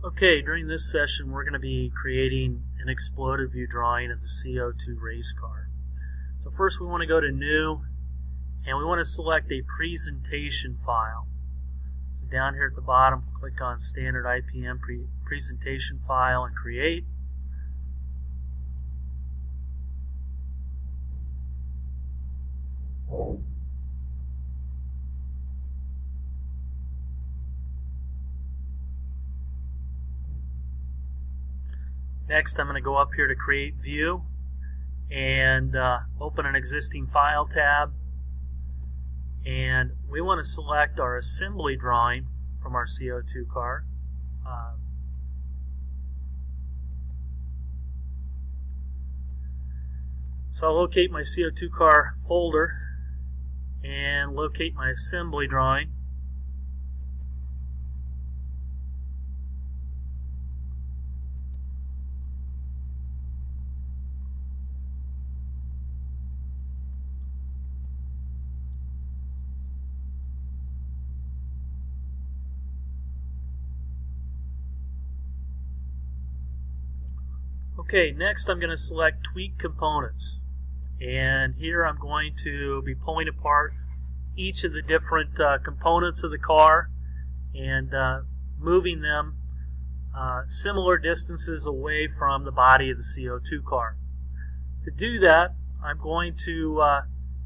Okay, during this session we're going to be creating an exploded view drawing of the CO2 race car. So first we want to go to New, and we want to select a presentation file. So down here at the bottom, click on Standard IPM Presentation File and Create. Next, I'm going to go up here to Create View and open an existing file tab. And we want to select our assembly drawing from our CO2 car. So I'll locate my CO2 car folder and locate my assembly drawing. Okay, next I'm going to select Tweak Components, and here I'm going to be pulling apart each of the different components of the car and moving them similar distances away from the body of the CO2 car. To do that, I'm going to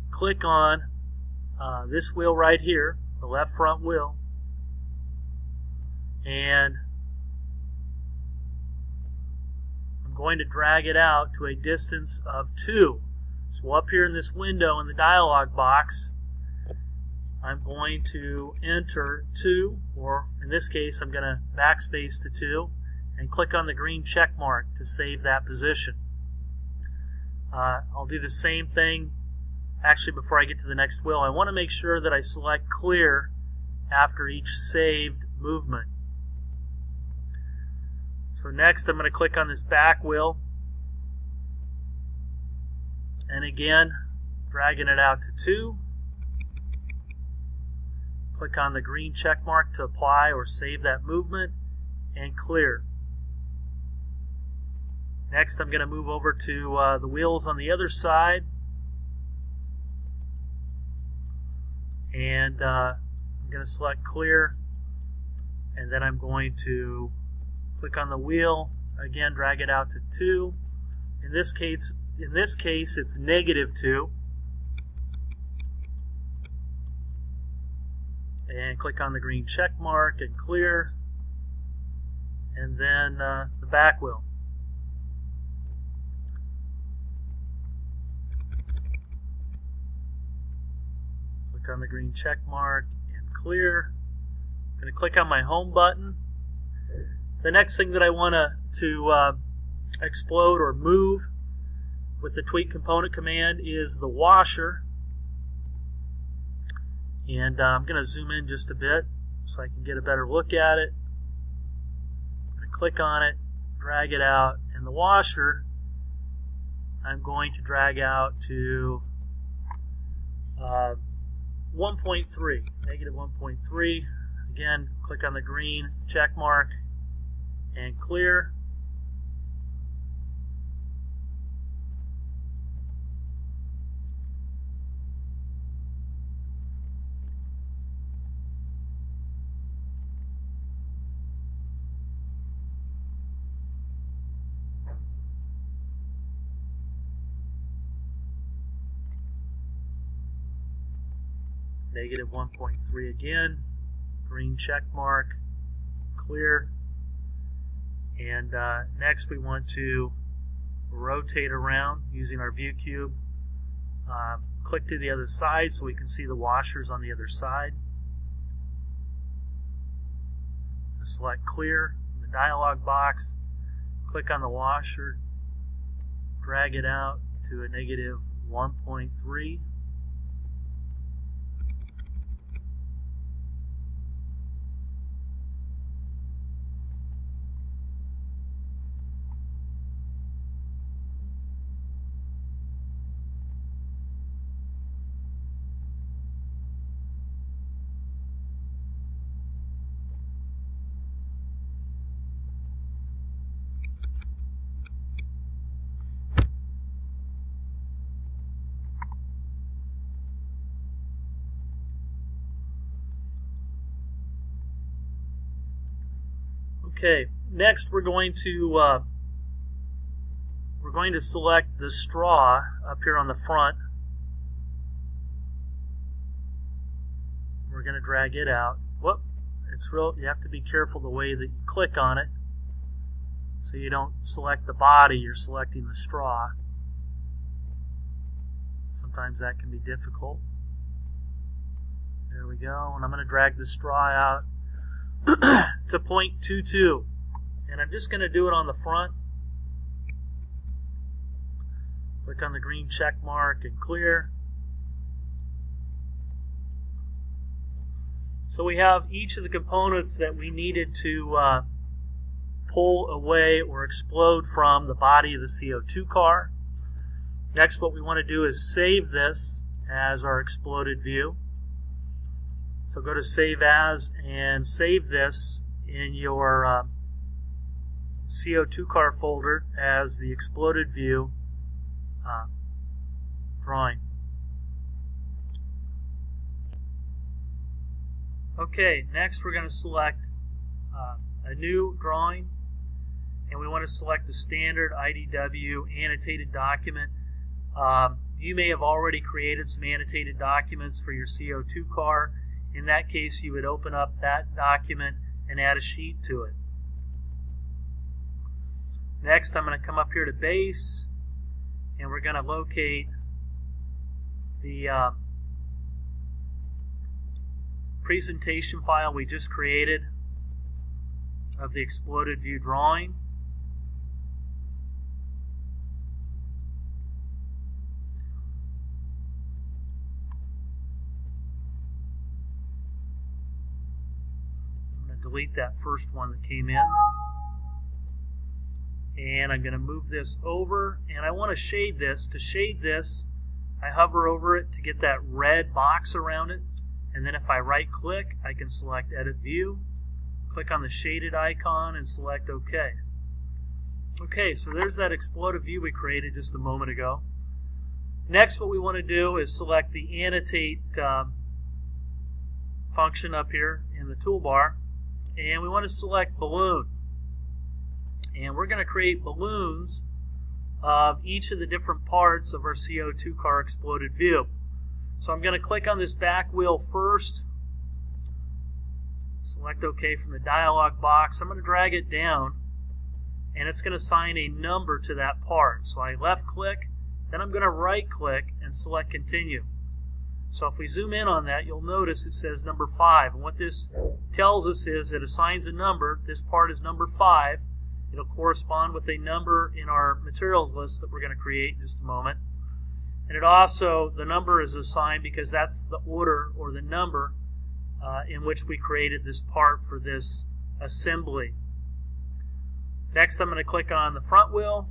click on this wheel right here, the left front wheel, and going to drag it out to a distance of 2. So up here in this window in the dialog box, I'm going to enter 2, or in this case I'm going to backspace to 2 and click on the green check mark to save that position. I'll do the same thing actually before I get to the next wheel. I want to make sure that I select clear after each saved movement. So next I'm going to click on this back wheel, and again dragging it out to 2. Click on the green check mark to apply or save that movement and clear. Next I'm going to move over to the wheels on the other side, and I'm going to select clear, and then I'm going to click on the wheel, again drag it out to 2. In this case it's -2. And click on the green check mark and clear, and then the back wheel. Click on the green check mark and clear. I'm going to click on my home button. The next thing that I want to explode or move with the tweak component command is the washer. And I'm going to zoom in just a bit so I can get a better look at it. I'm going to click on it, drag it out, and the washer I'm going to drag out to 1.3, -1.3. Again, click on the green check mark and clear. -1.3 again, green check mark, clear. And next we want to rotate around using our view cube. Click to the other side so we can see the washers on the other side. Select clear in the dialog box, click on the washer, drag it out to a -1.3. Okay, next we're going to select the straw up here on the front. We're going to drag it out. Whoop! It's real. You have to be careful the way that you click on it, so you don't select the body. You're selecting the straw. Sometimes that can be difficult. There we go. And I'm going to drag the straw out to 0.22, and I'm just going to do it on the front. Click on the green check mark and clear. So we have each of the components that we needed to pull away or explode from the body of the CO2 car. Next, what we want to do is save this as our exploded view. So go to Save As and save this in your CO2 car folder as the exploded view drawing. Okay, next we're going to select a new drawing, and we want to select the standard IDW annotated document. You may have already created some annotated documents for your CO2 car. In that case, you would open up that document and add a sheet to it. Next, I'm going to come up here to Base, and we're going to locate the presentation file we just created of the exploded view drawing. I'm going to delete that first one that came in. And I'm going to move this over, and I want to shade this. To shade this, I hover over it to get that red box around it, and then if I right click, I can select Edit View, click on the shaded icon, and select OK. Okay, so there's that exploded view we created just a moment ago. Next, what we want to do is select the Annotate function up here in the toolbar, and we want to select Balloon. And we're going to create balloons of each of the different parts of our CO2 car exploded view. So I'm going to click on this back wheel first, select OK from the dialog box. I'm going to drag it down, and it's going to assign a number to that part. So I left click, then I'm going to right click and select Continue. So if we zoom in on that, you'll notice it says number 5. And what this tells us is it assigns a number. This part is number 5. It'll correspond with a number in our materials list that we're going to create in just a moment. And it also, the number is assigned because that's the order or the number in which we created this part for this assembly. Next, I'm going to click on the front wheel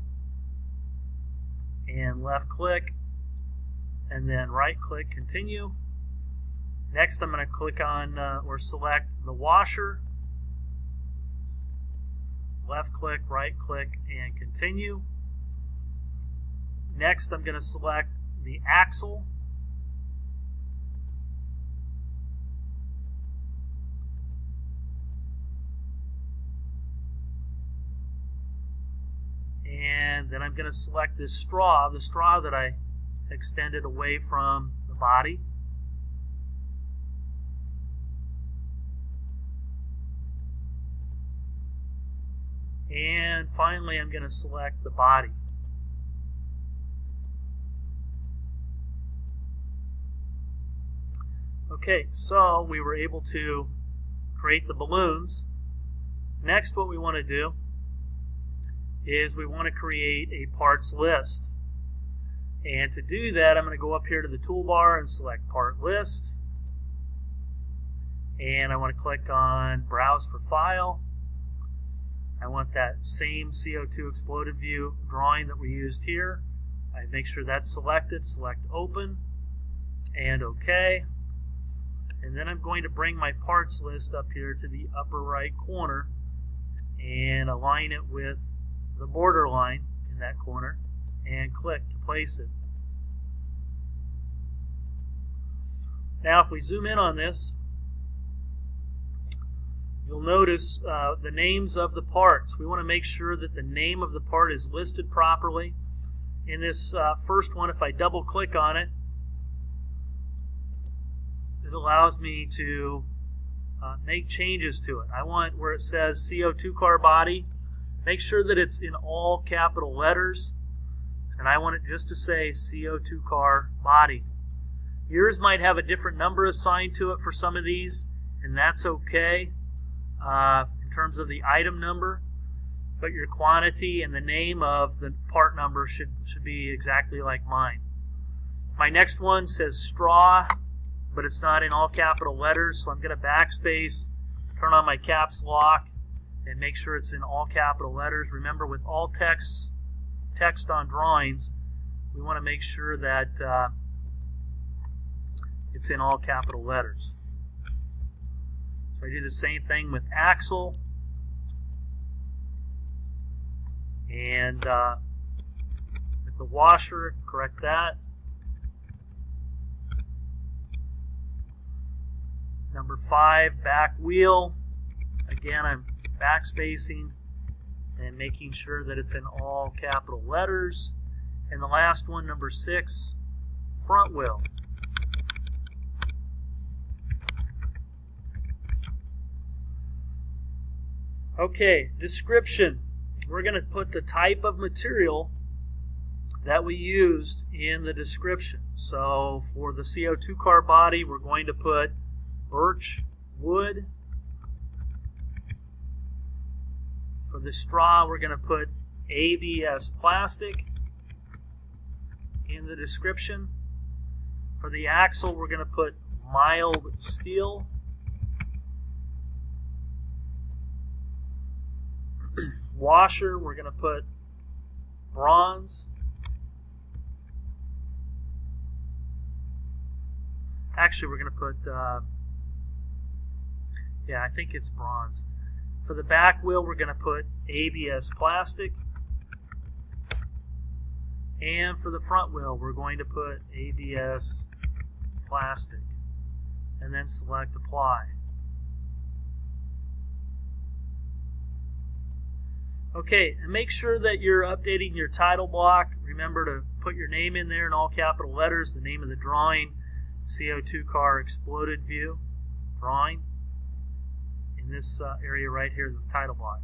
and left click, and then right click Continue. Next, I'm going to click on or select the washer. Left click, right click, and Continue. Next, I'm going to select the axle. And then I'm going to select this straw, the straw that I extended away from the body. And finally, I'm going to select the body. Okay, so we were able to create the balloons. Next, what we want to do is we want to create a parts list. And to do that, I'm going to go up here to the toolbar and select Part List. And I want to click on Browse for File. I want that same CO2 exploded view drawing that we used here. I make sure that's selected, select Open, and OK. And then I'm going to bring my parts list up here to the upper right corner and align it with the border line in that corner and click to place it. Now if we zoom in on this, you'll notice the names of the parts. We want to make sure that the name of the part is listed properly. In this first one, if I double click on it, it allows me to make changes to it. I want where it says CO2 car body, make sure that it's in all capital letters, and I want it just to say CO2 car body. Yours might have a different number assigned to it for some of these, and that's okay in terms of the item number, but your quantity and the name of the part number should be exactly like mine. My next one says straw, but it's not in all capital letters, so I'm going to backspace, turn on my caps lock, and make sure it's in all capital letters. Remember, with all text on drawings, we want to make sure that it's in all capital letters. So I do the same thing with axle, and with the washer, correct that. Number 5, back wheel. Again, I'm backspacing and making sure that it's in all capital letters. And the last one, number 6, front wheel. Okay, description. We're going to put the type of material that we used in the description. So for the CO2 car body, we're going to put birch wood. For the straw, we're going to put ABS plastic in the description. For the axle, we're going to put mild steel. Washer, we're going to put bronze. Actually, we're going to put, yeah, I think it's bronze. For the back wheel, we're going to put ABS plastic. And for the front wheel, we're going to put ABS plastic. And then select apply. Okay, and make sure that you're updating your title block. Remember to put your name in there in all capital letters, the name of the drawing, CO2 car exploded view drawing, in this area right here, the title block.